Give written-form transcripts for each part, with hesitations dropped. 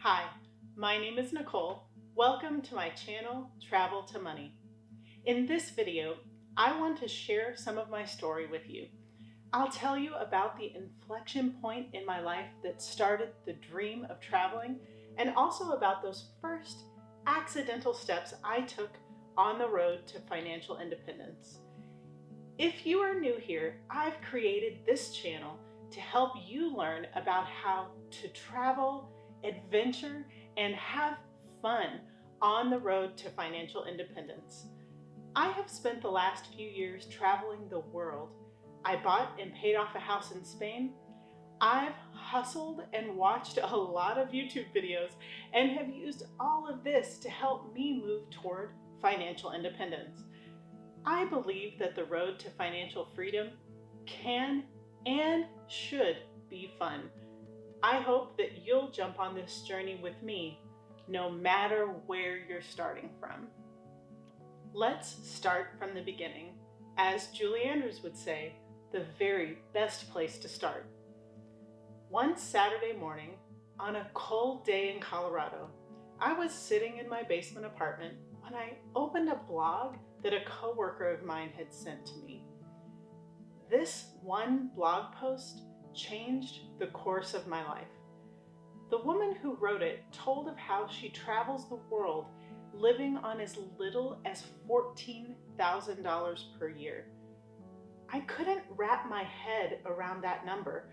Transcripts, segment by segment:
Hi, my name is Nicole. Welcome to my channel, Travel to Money. In this video, I want to share some of my story with you. I'll tell you about the inflection point in my life that started the dream of traveling, and also about those first accidental steps I took on the road to financial independence. If you are new here, I've created this channel to help you learn about how to travel, adventure, and have fun on the road to financial independence. I have spent the last few years traveling the world. I bought and paid off a house in Spain. I've hustled and watched a lot of YouTube videos and have used all of this to help me move toward financial independence. I believe that the road to financial freedom can and should be fun. I hope that you'll jump on this journey with me, no matter where you're starting from. Let's start from the beginning. As Julie Andrews would say, the very best place to start. One Saturday morning, on a cold day in Colorado, I was sitting in my basement apartment when I opened a blog that a coworker of mine had sent to me. This one blog post changed the course of my life. The woman who wrote it told of how she travels the world living on as little as $14,000 per year. I couldn't wrap my head around that number.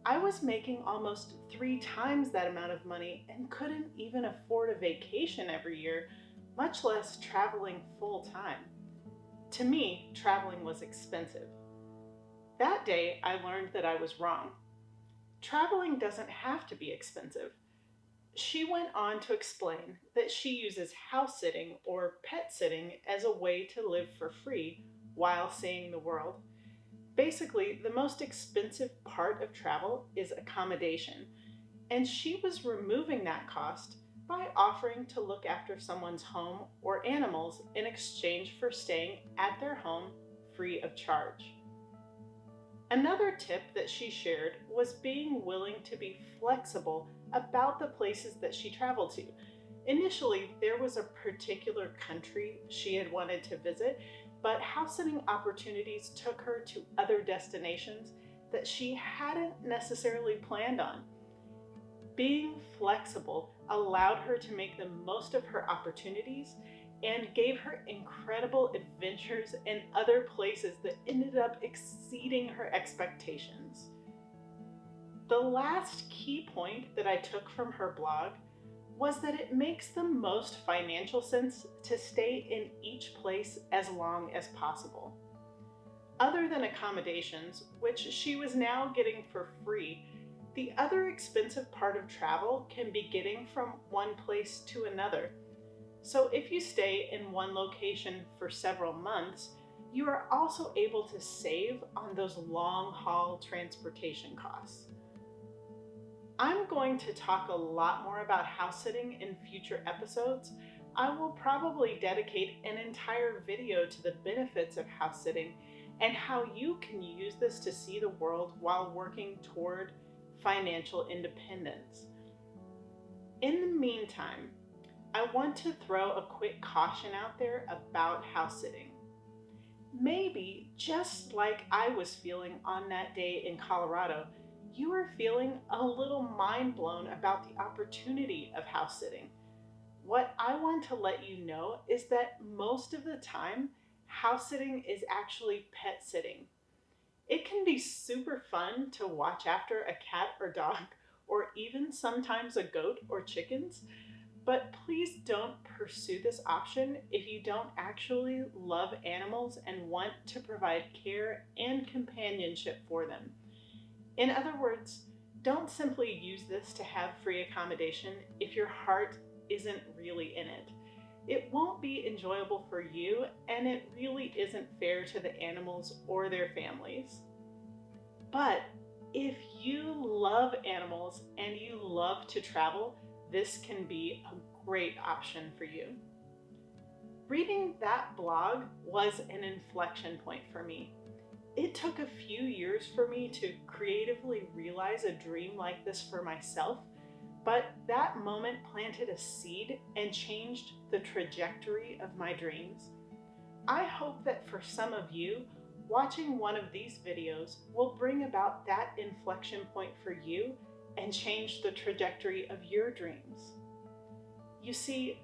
I was making almost 3 times that amount of money and couldn't even afford a vacation every year, much less traveling full time. To me, traveling was expensive. That day, I learned that I was wrong. Traveling doesn't have to be expensive. She went on to explain that she uses house sitting or pet sitting as a way to live for free while seeing the world. Basically, the most expensive part of travel is accommodation, and she was removing that cost by offering to look after someone's home or animals in exchange for staying at their home free of charge. Another tip that she shared was being willing to be flexible about the places that she traveled to. Initially, there was a particular country she had wanted to visit, but house sitting opportunities took her to other destinations that she hadn't necessarily planned on. Being flexible allowed her to make the most of her opportunities and gave her incredible adventures in other places that ended up exceeding her expectations. The last key point that I took from her blog was that it makes the most financial sense to stay in each place as long as possible. Other than accommodations, which she was now getting for free, the other expensive part of travel can be getting from one place to another. So if you stay in one location for several months, you are also able to save on those long-haul transportation costs. I'm going to talk a lot more about house sitting in future episodes. I will probably dedicate an entire video to the benefits of house sitting and how you can use this to see the world while working toward financial independence. In the meantime, I want to throw a quick caution out there about house sitting. Maybe, just like I was feeling on that day in Colorado, you are feeling a little mind blown about the opportunity of house sitting. What I want to let you know is that most of the time, house sitting is actually pet sitting. It can be super fun to watch after a cat or dog, or even sometimes a goat or chickens. But please don't pursue this option if you don't actually love animals and want to provide care and companionship for them. In other words, don't simply use this to have free accommodation if your heart isn't really in it. It won't be enjoyable for you, and it really isn't fair to the animals or their families. But if you love animals and you love to travel, this can be a great option for you. Reading that blog was an inflection point for me. It took a few years for me to creatively realize a dream like this for myself, but that moment planted a seed and changed the trajectory of my dreams. I hope that for some of you, watching one of these videos will bring about that inflection point for you and change the trajectory of your dreams. You see,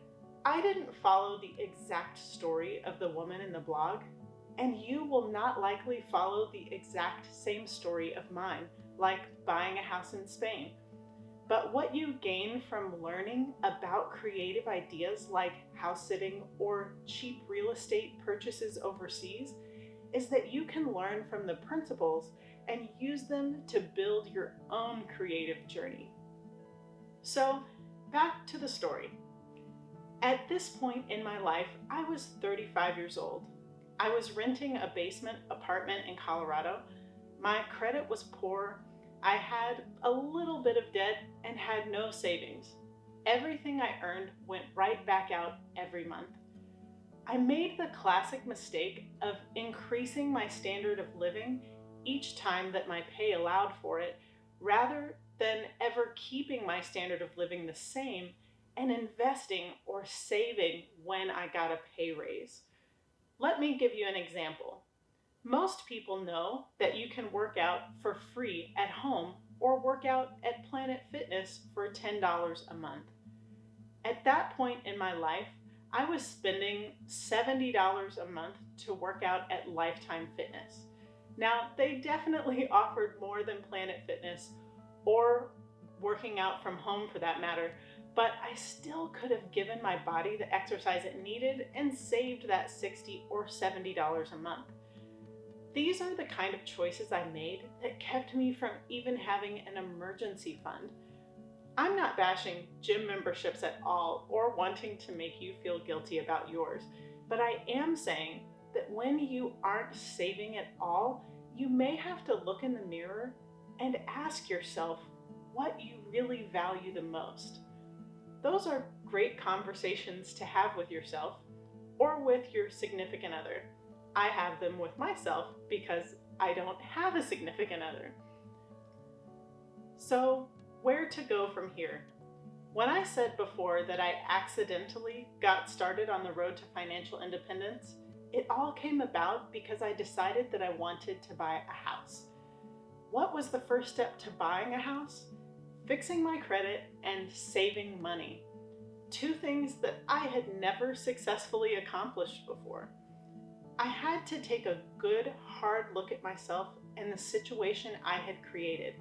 I didn't follow the exact story of the woman in the blog, and you will not likely follow the exact same story of mine, like buying a house in Spain. But what you gain from learning about creative ideas like house sitting or cheap real estate purchases overseas is that you can learn from the principles and use them to build your own creative journey. So, back to the story. At this point in my life, I was 35 years old. I was renting a basement apartment in Colorado. My credit was poor. I had a little bit of debt and had no savings. Everything I earned went right back out every month. I made the classic mistake of increasing my standard of living each time that my pay allowed for it, rather than ever keeping my standard of living the same and investing or saving when I got a pay raise. Let me give you an example. Most people know that you can work out for free at home or work out at Planet Fitness for $10 a month. At that point in my life, I was spending $70 a month to work out at Lifetime Fitness. Now, they definitely offered more than Planet Fitness or working out from home for that matter, but I still could have given my body the exercise it needed and saved that $60 or $70 a month. These are the kind of choices I made that kept me from even having an emergency fund. I'm not bashing gym memberships at all or wanting to make you feel guilty about yours, but I am saying that when you aren't saving at all, you may have to look in the mirror and ask yourself what you really value the most. Those are great conversations to have with yourself or with your significant other. I have them with myself because I don't have a significant other. So, where to go from here? When I said before that I accidentally got started on the road to financial independence, it all came about because I decided that I wanted to buy a house. What was the first step to buying a house? Fixing my credit and saving money. Two things that I had never successfully accomplished before. I had to take a good, hard look at myself and the situation I had created.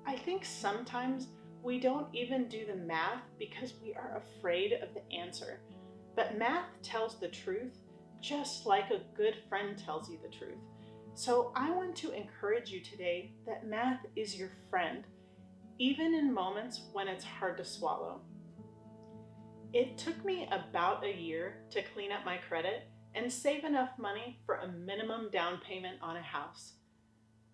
I think sometimes we don't even do the math because we are afraid of the answer. But math tells the truth just like a good friend tells you the truth. So I want to encourage you today that math is your friend, even in moments when it's hard to swallow. It took me about a year to clean up my credit and save enough money for a minimum down payment on a house.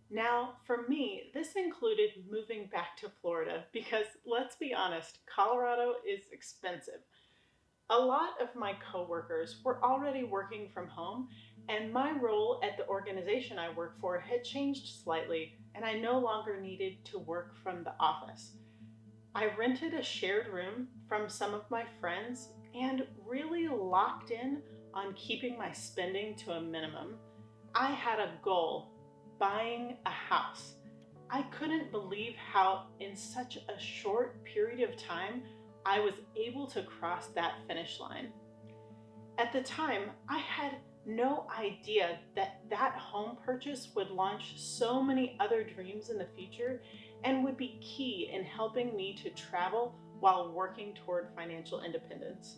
Now, for me, this included moving back to Florida because, let's be honest, Colorado is expensive. A lot of my coworkers were already working from home, and my role at the organization I work for had changed slightly, and I no longer needed to work from the office. I rented a shared room from some of my friends and really locked in on keeping my spending to a minimum. I had a goal, buying a house. I couldn't believe how in such a short period of time I was able to cross that finish line. At the time, I had no idea that that home purchase would launch so many other dreams in the future and would be key in helping me to travel while working toward financial independence.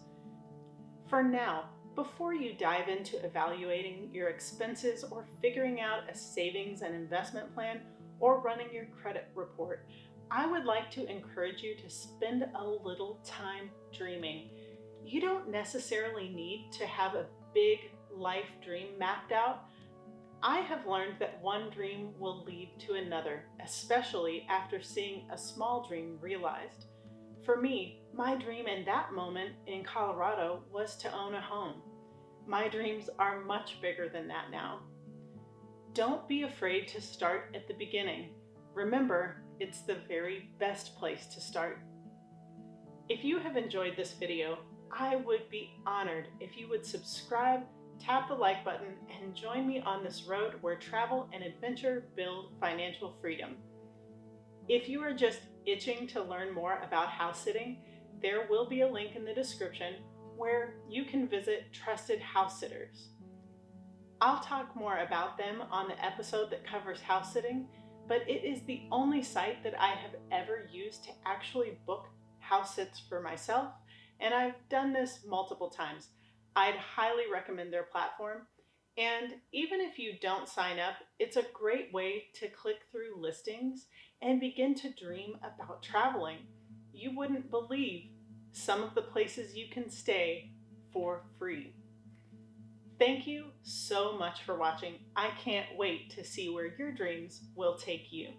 For now, before you dive into evaluating your expenses or figuring out a savings and investment plan or running your credit report, I would like to encourage you to spend a little time dreaming. You don't necessarily need to have a big life dream mapped out. I have learned that one dream will lead to another, especially after seeing a small dream realized. For me, my dream in that moment in Colorado was to own a home. My dreams are much bigger than that now. Don't be afraid to start at the beginning. Remember, it's the very best place to start. If you have enjoyed this video, I would be honored if you would subscribe, tap the like button, and join me on this road where travel and adventure build financial freedom. If you are just itching to learn more about house sitting, there will be a link in the description where you can visit trusted house sitters. I'll talk more about them on the episode that covers house sitting, but it is the only site that I have ever used to actually book house sits for myself, and I've done this multiple times. I'd highly recommend their platform, and even if you don't sign up, it's a great way to click through listings and begin to dream about traveling. You wouldn't believe some of the places you can stay for free. Thank you so much for watching. I can't wait to see where your dreams will take you.